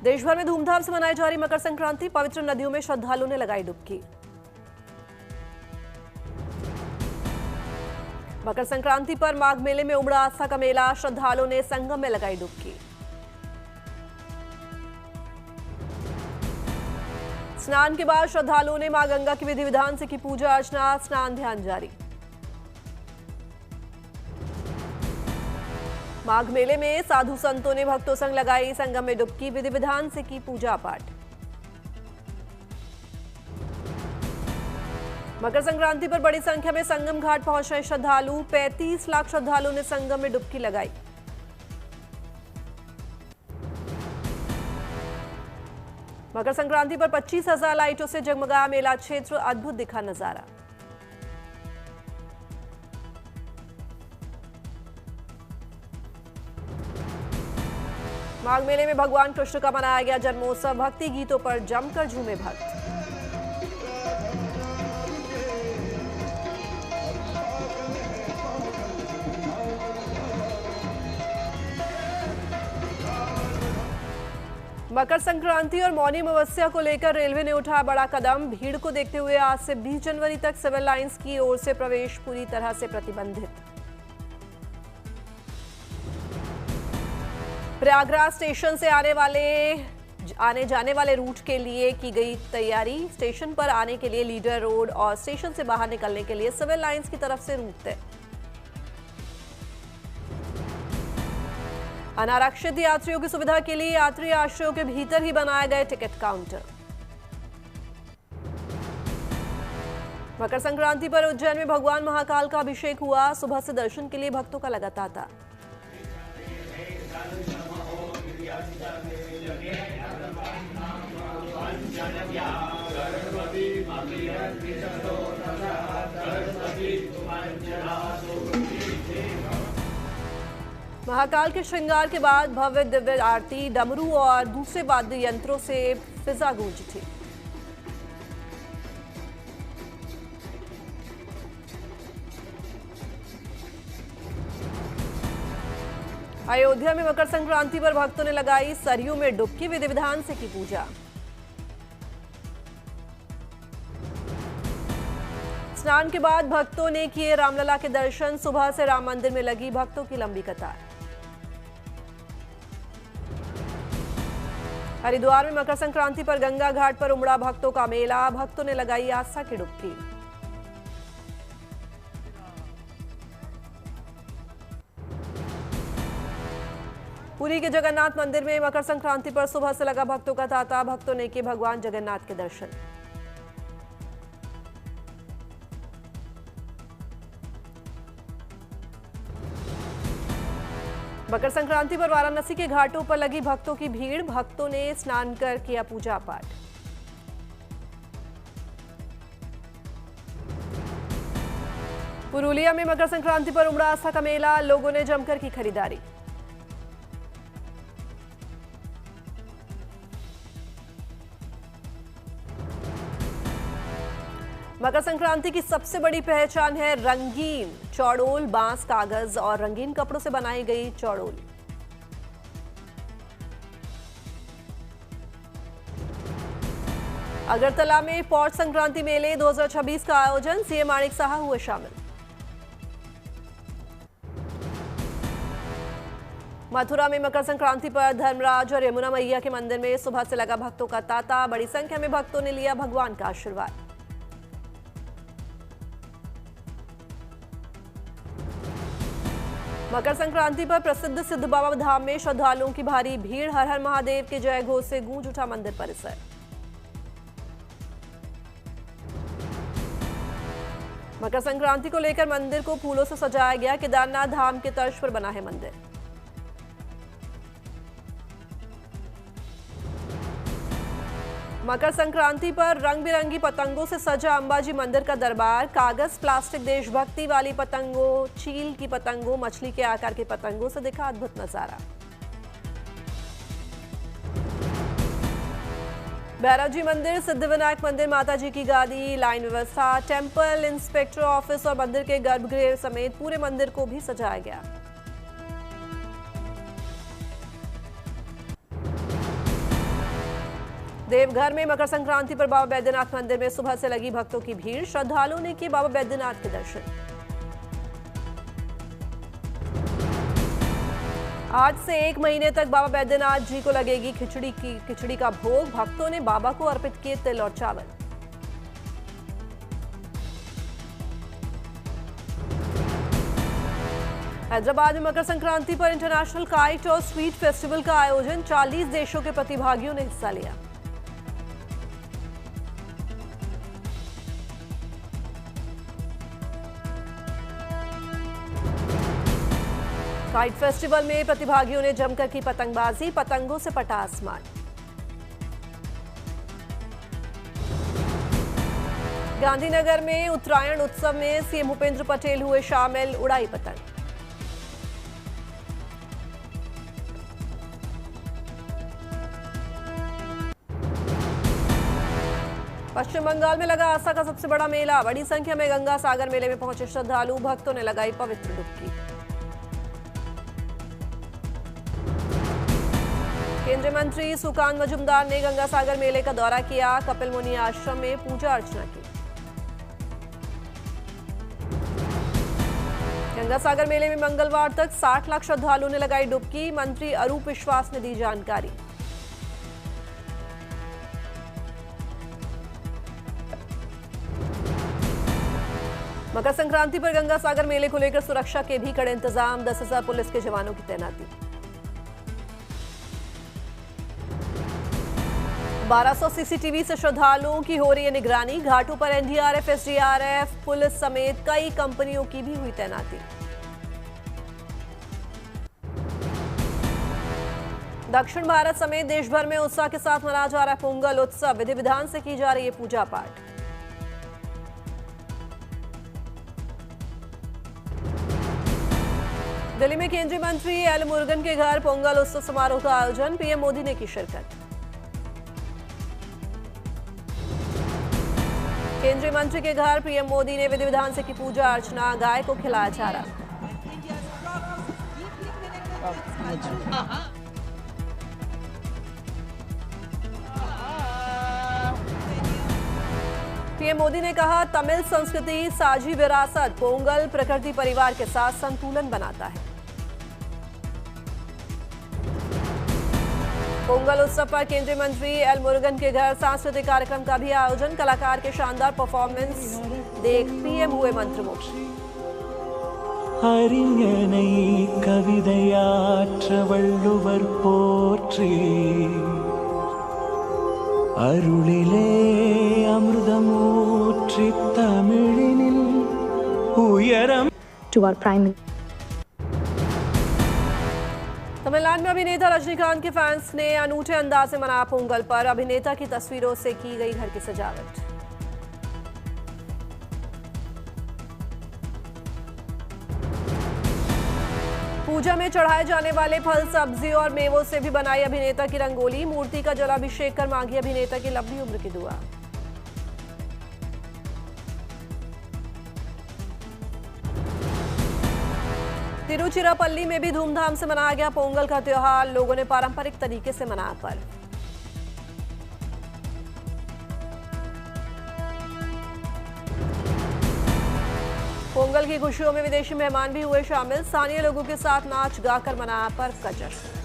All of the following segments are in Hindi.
देश भर में धूमधाम से मनाई जा रही मकर संक्रांति, पवित्र नदियों में श्रद्धालुओं ने लगाई डुबकी। मकर संक्रांति पर माघ मेले में उमड़ा आस्था का मेला, श्रद्धालुओं ने संगम में लगाई डुबकी। स्नान के बाद श्रद्धालुओं ने मां गंगा की विधि विधान से की पूजा अर्चना, स्नान ध्यान जारी। माघ मेले में साधु संतों ने भक्तों संग लगाई संगम में डुबकी, विधि विधान से की पूजा पाठ। मकर संक्रांति पर बड़ी संख्या में संगम घाट पहुंच रहे श्रद्धालु, 35 लाख श्रद्धालुओं ने संगम में डुबकी लगाई। मकर संक्रांति पर 25,000 लाइटों से जगमगाया मेला क्षेत्र, अद्भुत दिखा नजारा। माघ मेले में भगवान कृष्ण का मनाया गया जन्मोत्सव, भक्ति गीतों पर जमकर झूमे भक्त। मकर संक्रांति और मौनी अमावस्या को लेकर रेलवे ने उठाया बड़ा कदम, भीड़ को देखते हुए आज से 20 जनवरी तक सिविल लाइंस की ओर से प्रवेश पूरी तरह से प्रतिबंधित। प्रयागराज स्टेशन से आने जाने वाले रूट के लिए की गई तैयारी, स्टेशन पर आने के लिए लीडर रोड और स्टेशन से बाहर निकलने के लिए सिविल लाइंस की तरफ से रूट तय। अनारक्षित यात्रियों की सुविधा के लिए यात्री आश्रयों के भीतर ही बनाए गए टिकट काउंटर। मकर संक्रांति पर उज्जैन में भगवान महाकाल का अभिषेक हुआ, सुबह से दर्शन के लिए भक्तों का लगा तांता। महाकाल के श्रृंगार के बाद भव्य दिव्य आरती, डमरू और दूसरे वाद्य यंत्रों से फिजा गूंजी थी। अयोध्या में मकर संक्रांति पर भक्तों ने लगाई सरयू में डुबकी, विधि विधान से की पूजा। स्नान के बाद भक्तों ने किए रामलला के दर्शन, सुबह से राम मंदिर में लगी भक्तों की लंबी कतार। हरिद्वार में मकर संक्रांति पर गंगा घाट पर उमड़ा भक्तों का मेला, भक्तों ने लगाई आस्था की डुबकी। पुरी के जगन्नाथ मंदिर में मकर संक्रांति पर सुबह से लगा भक्तों का तांता, भक्तों ने किए भगवान जगन्नाथ के दर्शन। मकर संक्रांति पर वाराणसी के घाटों पर लगी भक्तों की भीड़, भक्तों ने स्नान कर किया पूजा पाठ। पुरुलिया में मकर संक्रांति पर उमड़ा आस्था का मेला, लोगों ने जमकर की खरीदारी। मकर संक्रांति की सबसे बड़ी पहचान है रंगीन चौड़ोल, बांस, कागज और रंगीन कपड़ों से बनाई गई चौड़ोल। अगरतला में पौष संक्रांति मेले 2026 का आयोजन, सीएम माणिक साहा हुए शामिल। मथुरा में मकर संक्रांति पर धर्मराज और यमुना मैया के मंदिर में सुबह से लगा भक्तों का तांता, बड़ी संख्या में भक्तों ने लिया भगवान का आशीर्वाद। मकर संक्रांति पर प्रसिद्ध सिद्ध बाबा धाम में श्रद्धालुओं की भारी भीड़, हर हर महादेव के जय घोष से गूंज उठा मंदिर परिसर। मकर संक्रांति को लेकर मंदिर को फूलों से सजाया गया, केदारनाथ धाम के तर्ज पर बना है मंदिर। मकर संक्रांति पर रंग बिरंगी पतंगों से सजा अंबाजी मंदिर का दरबार, कागज, प्लास्टिक, देशभक्ति वाली पतंगों, चील की पतंगों, मछली के आकार की पतंगों से दिखा अद्भुत नजारा। बैराजी मंदिर, सिद्धिविनायक मंदिर, माताजी की गादी, लाइन व्यवस्था, टेंपल इंस्पेक्टर ऑफिस और मंदिर के गर्भगृह समेत पूरे मंदिर को भी सजाया गया। देवघर में मकर संक्रांति पर बाबा बैद्यनाथ मंदिर में सुबह से लगी भक्तों की भीड़। श्रद्धालुओं ने किए बाबा बैद्यनाथ के दर्शन। आज से 1 महीने तक बाबा बैद्यनाथ जी को लगेगी खिचड़ी का भोग। भक्तों ने बाबा को अर्पित किए तिल और चावल। हैदराबाद में मकर संक्रांति पर इंटरनेशनल काइट और स्वीट फेस्टिवल का आयोजन। 40 देशों के प्रतिभागियों ने हिस्सा लिया। काइट फेस्टिवल में प्रतिभागियों ने जमकर की पतंगबाजी। पतंगों से पटा आसमान। गांधीनगर में उत्तरायण उत्सव में सीएम भूपेंद्र पटेल हुए शामिल। उड़ाई पतंग। पश्चिम बंगाल में लगा आस्था का सबसे बड़ा मेला। बड़ी संख्या में गंगा सागर मेले में पहुंचे श्रद्धालु। भक्तों ने लगाई पवित्र डुबकी। केंद्रीय मंत्री सुकांत मजूमदार ने गंगा सागर मेले का दौरा किया। कपिल मुनि आश्रम में पूजा अर्चना की। गंगा सागर मेले में मंगलवार तक 60 लाख श्रद्धालुओं ने लगाई डुबकी। मंत्री अरूप विश्वास ने दी जानकारी। मकर संक्रांति पर गंगा सागर मेले को लेकर सुरक्षा के भी कड़े इंतजाम। 10,000 पुलिस के जवानों की तैनाती। 1200 सीसीटीवी से श्रद्धालुओं की हो रही है निगरानी। घाटों पर एनडीआरएफ, एसडीआरएफ, पुलिस समेत कई कंपनियों की भी हुई तैनाती। दक्षिण भारत समेत देश भर में उत्साह के साथ मनाया जा रहा है पोंगल उत्सव। विधि विधान से की जा रही है पूजा पाठ। दिल्ली में केंद्रीय मंत्री एल मुरुगन के घर पोंगल उत्सव समारोह का आयोजन। पीएम मोदी ने की शिरकत। केंद्रीय मंत्री के घर पीएम मोदी ने विधि विधान से की पूजा अर्चना। गाय को खिलाया चारा। पीएम मोदी ने कहा, तमिल संस्कृति साझी विरासत। पोंगल प्रकृति परिवार के साथ संतुलन बनाता है। पोंगल उत्सव पर केंद्रीय मंत्री एल मुरुगन के घर सांस्कृतिक कार्यक्रम का भी आयोजन। कलाकार के शानदार परफॉर्मेंस देख पीएम हुए मंत्रमुग्ध। அறிஞனை கவிதையாற்ற வள்ளுவர் போற்றி அருளிலே அமிர்தமூற்றி தமிழினில் உயரம்। To our Prime Minister. Tamil Nadu में अभिनेता रजनीकांत के फैंस ने अनूठे अंदाज से मनाया पोंगल पर। अभिनेता की तस्वीरों से की गई घर की सजावट। पूजा में चढ़ाए जाने वाले फल, सब्जी और मेवों से भी बनाई अभिनेता की रंगोली। मूर्ति का जलाभिषेक कर मांगी अभिनेता की लंबी उम्र की दुआ। तिरुचिरापल्ली में भी धूमधाम से मनाया गया पोंगल का त्योहार। लोगों ने पारंपरिक तरीके से मनाया पर्व। पोंगल की खुशियों में विदेशी मेहमान भी हुए शामिल। स्थानीय लोगों के साथ नाच गाकर मनाया पर्व का जश्न।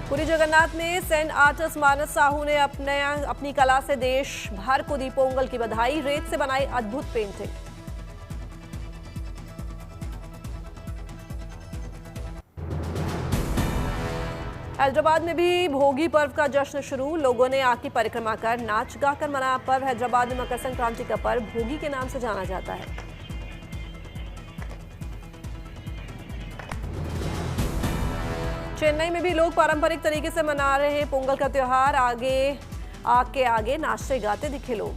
पुरी जगन्नाथ में सेंट आर्टिस्ट मानस साहू ने अपनी कला से देश भर को दी पोंगल की बधाई। रेत से बनाई अद्भुत पेंटिंग। हैदराबाद में भी भोगी पर्व का जश्न शुरू। लोगों ने आग की परिक्रमा कर नाच गाकर मनाया पर्व। हैदराबाद में मकर संक्रांति का पर्व भोगी के नाम से जाना जाता है। चेन्नई में भी लोग पारंपरिक तरीके से मना रहे हैं पोंगल का त्योहार। आग के आगे नाचते गाते दिखे लोग।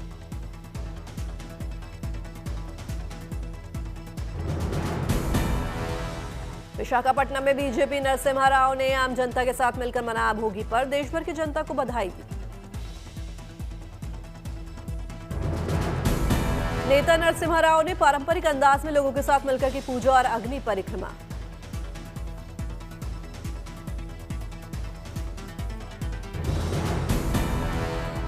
विशाखापट्टनम में बीजेपी नरसिम्हा राव ने आम जनता के साथ मिलकर मनाया भोगी पर। देश भर की जनता को बधाई दी। नेता नरसिम्हा राव ने पारंपरिक अंदाज में लोगों के साथ मिलकर की पूजा और अग्नि परिक्रमा।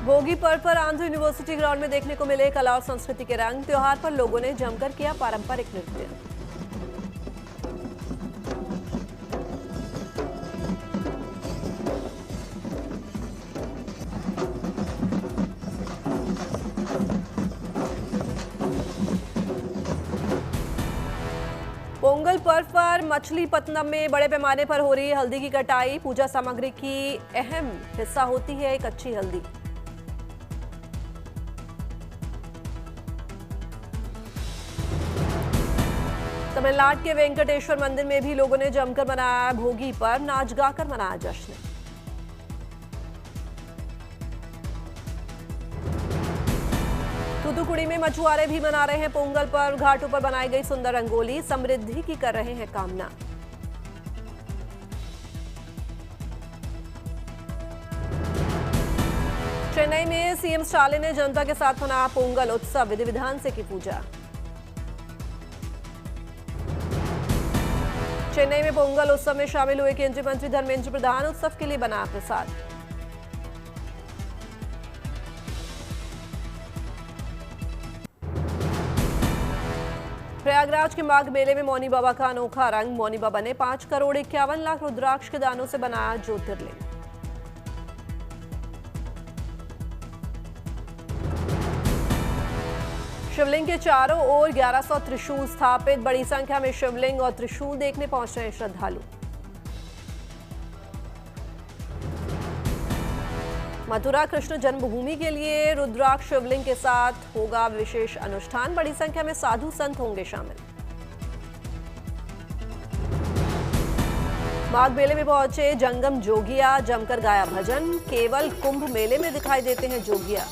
भोगी पर्व पर आंध्र यूनिवर्सिटी ग्राउंड में देखने को मिले कला और संस्कृति के रंग। त्योहार पर लोगों ने जमकर किया पारंपरिक नृत्य। पोंगल पर्व पर मछलीपट्टनम में बड़े पैमाने पर हो रही है हल्दी की कटाई। पूजा सामग्री की अहम हिस्सा होती है एक अच्छी हल्दी। तमिलनाडु के वेंकटेश्वर मंदिर में भी लोगों ने जमकर मनाया भोगी पर नाच गाकर मनाया जश्न। तूतुकुड़ी में मछुआरे भी मना रहे हैं पोंगल पर। घाटों पर बनाई गई सुंदर रंगोली समृद्धि की कर रहे हैं कामना। चेन्नई में सीएम स्टालिन ने जनता के साथ मनाया पोंगल उत्सव। विधि विधान से की पूजा। चेन्नई में पोंगल उत्सव में शामिल हुए केंद्रीय मंत्री धर्मेंद्र प्रधान। उत्सव के लिए बनाया प्रसाद। प्रयागराज के माघ मेले में मौनी बाबा का अनोखा रंग। मौनी बाबा ने 5 करोड़ 51 लाख रुद्राक्ष के दानों से बनाया ज्योतिर्लिंग। शिवलिंग के चारों ओर 1100 त्रिशूल स्थापित। बड़ी संख्या में शिवलिंग और त्रिशूल देखने पहुंच रहे हैं श्रद्धालु। मथुरा कृष्ण जन्मभूमि के लिए रुद्राक्ष शिवलिंग के साथ होगा विशेष अनुष्ठान। बड़ी संख्या में साधु संत होंगे शामिल। माघ मेले में पहुंचे जंगम जोगिया। जमकर गाया भजन। केवल कुंभ मेले में दिखाई देते हैं जोगिया।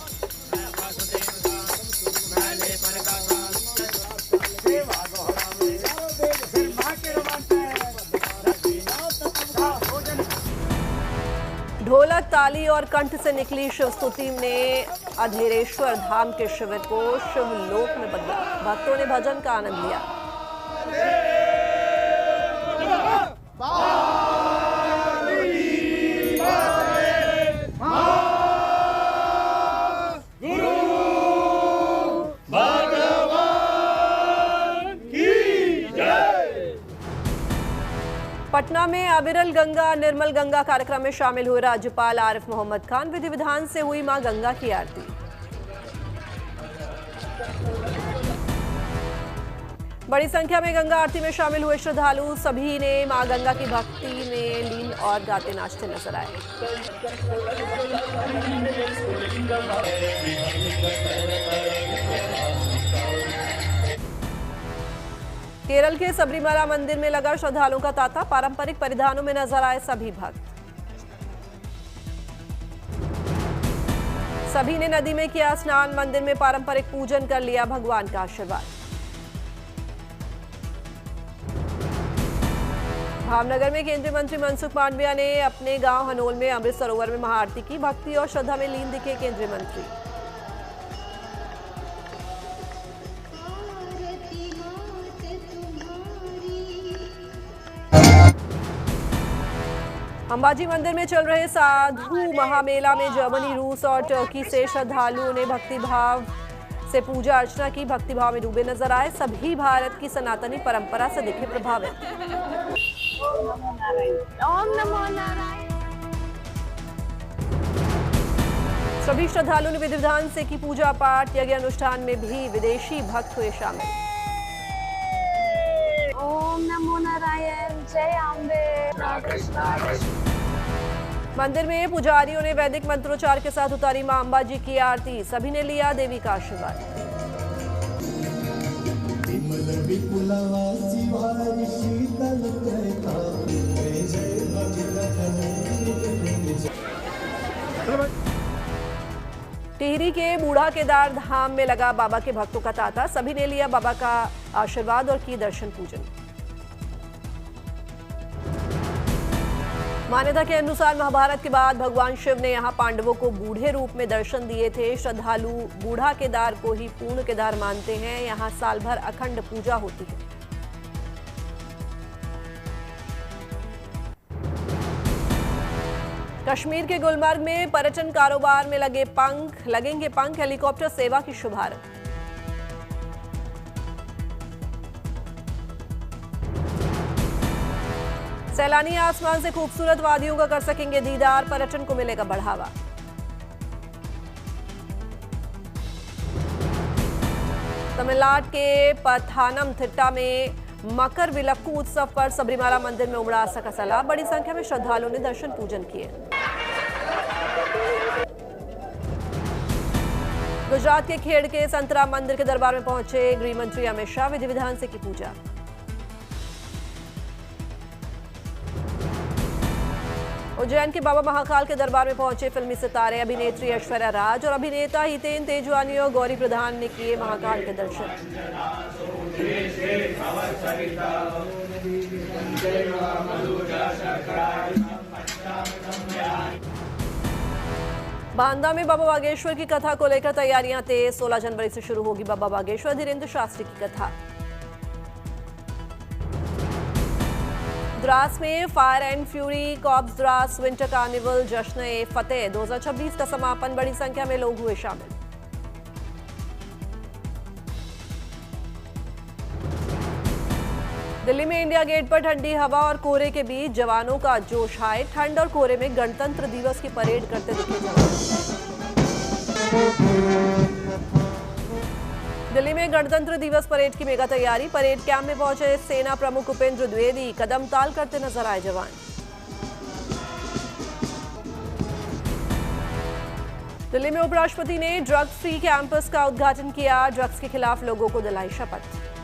ढोलक ताली और कंठ से निकली शिव स्तुति ने अधेरेश्वर धाम के शिविर को शिवलोक में बदला। भक्तों ने भजन का आनंद लिया। पटना में अविरल गंगा निर्मल गंगा कार्यक्रम में शामिल हुए राज्यपाल आरिफ मोहम्मद खान। विधि विधान से हुई मां गंगा की आरती। बड़ी संख्या में गंगा आरती में शामिल हुए श्रद्धालु। सभी ने मां गंगा की भक्ति में लीन और गाते नाचते नजर आए। केरल के सबरीमला मंदिर में लगा श्रद्धालुओं का तांता। पारंपरिक परिधानों में नजर आए सभी भक्त। सभी ने नदी में किया स्नान। मंदिर में पारंपरिक पूजन कर लिया भगवान का आशीर्वाद। भावनगर में केंद्रीय मंत्री मनसुख मांडविया ने अपने गांव हनोल में अमृत सरोवर में महाआरती की। भक्ति और श्रद्धा में लीन दिखे केंद्रीय मंत्री। अंबाजी मंदिर में चल रहे साधु महामेला में जर्मनी, रूस और तुर्की से श्रद्धालुओं ने भक्तिभाव से पूजा अर्चना की। भक्तिभाव में डूबे नजर आए। सभी भारत की सनातनी परंपरा से दिखे प्रभावित। ओम नमो नारायण। सभी श्रद्धालुओं ने विधि विधान से की पूजा पाठ। यज्ञ अनुष्ठान में भी विदेशी भक्त हुए शामिल। ओम नमो नारायण। जय अम्बे। मंदिर में पुजारियों ने वैदिक मंत्रोच्चार के साथ उतारी मां अंबा जी की आरती। सभी ने लिया देवी का आशीर्वाद। टिहरी के बूढ़ा केदार धाम में लगा बाबा के भक्तों का तांता। सभी ने लिया बाबा का आशीर्वाद और की दर्शन पूजन। मान्यता के अनुसार महाभारत के बाद भगवान शिव ने यहाँ पांडवों को बूढ़े रूप में दर्शन दिए थे। श्रद्धालु बूढ़ा केदार को ही पूर्ण केदार मानते हैं। यहाँ साल भर अखंड पूजा होती है। कश्मीर के गुलमर्ग में पर्यटन कारोबार में लगेंगे पंख। हेलीकॉप्टर सेवा की शुभारंभ। सैलानी आसमान से खूबसूरत वादियों का कर सकेंगे दीदार। पर्यटन को मिलेगा बढ़ावा। तमिलनाडु के पथानमथिट्टा में मकर विलक्कू उत्सव पर सबरीमाला मंदिर में उमड़ा आस्था का सैलाब। बड़ी संख्या में श्रद्धालुओं ने दर्शन पूजन किए। गुजरात के खेड़ के संतराम मंदिर के दरबार में पहुंचे गृह मंत्री अमित शाह। विधि विधान से की पूजा। उज्जैन के बाबा महाकाल के दरबार में पहुंचे फिल्मी सितारे अभिनेत्री ऐश्वर्या राज और अभिनेता हितेन तेजवानी और गौरी प्रधान ने किए महाकाल के दर्शन। बांदा में बाबा बागेश्वर की कथा को लेकर तैयारियां तेज। 16 जनवरी से शुरू होगी बाबा बागेश्वर धीरेन्द्र शास्त्री की कथा। द्रास में fire and fury corps Dras winter carnival जश्न ए फतेह 2026 का समापन। बड़ी संख्या में लोग हुए शामिल। दिल्ली में इंडिया गेट पर ठंडी हवा और कोहरे के बीच जवानों का जोश हाय। ठंड और कोहरे में गणतंत्र दिवस की परेड करते दिखे जवान। दिल्ली में गणतंत्र दिवस परेड की मेगा तैयारी। परेड कैंप में पहुंचे सेना प्रमुख उपेंद्र द्विवेदी। कदम ताल करते नजर आए जवान। दिल्ली में उपराष्ट्रपति ने ड्रग्स फ्री कैंपस का उद्घाटन किया। ड्रग्स के खिलाफ लोगों को दिलाई शपथ।